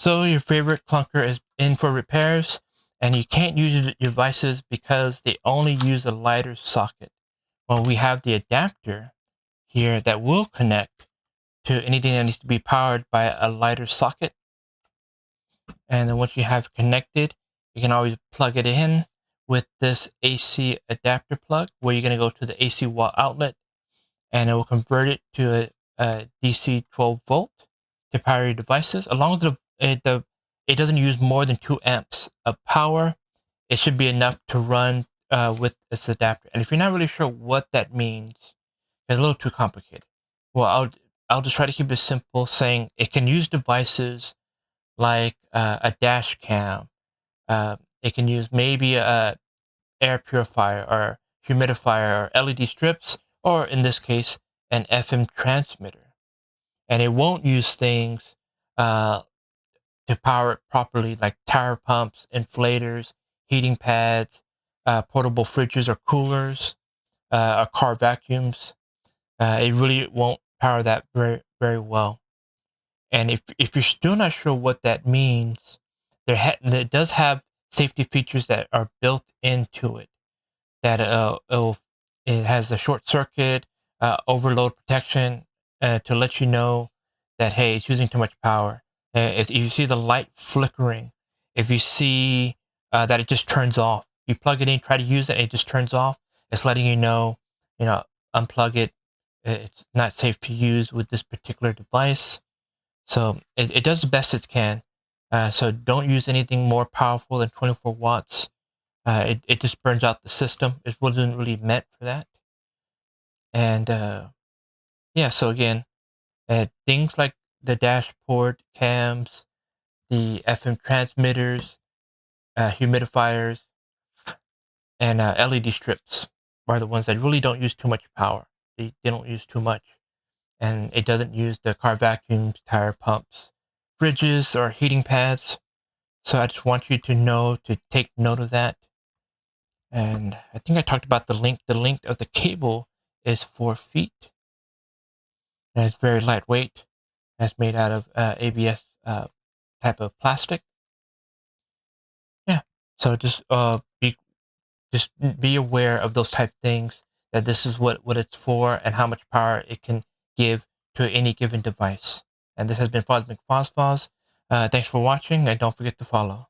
So your favorite clunker is in for repairs, and you can't use your devices because they only use a lighter socket. Well, we have the adapter here that will connect to anything that needs to be powered by a lighter socket. And then once you have connected, you can always plug it in with this AC adapter plug, where you're going to go to the AC wall outlet, and it will convert it to a DC 12 volt to power your devices. As long as it doesn't use more than 2 amps of power, it should be enough to run with this adapter. And if you're not really sure what that means, it's a little too complicated. Well, I'll just try to keep it simple, saying it can use devices like a dash cam. It can use maybe a air purifier or humidifier or LED strips, or in this case, an FM transmitter. And it won't use things to power it properly, like tire pumps, inflators, heating pads, portable fridges or coolers, or car vacuums. It really won't power that very well. And if you're still not sure what that means, it does have safety features that are built into it. That it has a short circuit, overload protection, to let you know that, hey, it's using too much power. If you see the light flickering, if you see that it just turns off, you plug it in, try to use it, and it just turns off. It's letting you know, unplug it. It's not safe to use with this particular device. So it does the best it can. So don't use anything more powerful than 24 watts. It just burns out the system. It wasn't really meant for that. And yeah, so again, things like the dashboard cams, the FM transmitters, humidifiers, and LED strips are the ones that really don't use too much power. They don't use too much. And it doesn't use the car vacuums, tire pumps, fridges, or heating pads. So I just want you to know to take note of that. And I think I talked about the length. The length of the cable is 4 feet. And it's very lightweight. It's made out of ABS type of plastic. Yeah. So just be aware of those type of things. That this is what it's for and how much power it can give to any given device. And this has been Fosmic Fosfos. Thanks for watching, and don't forget to follow.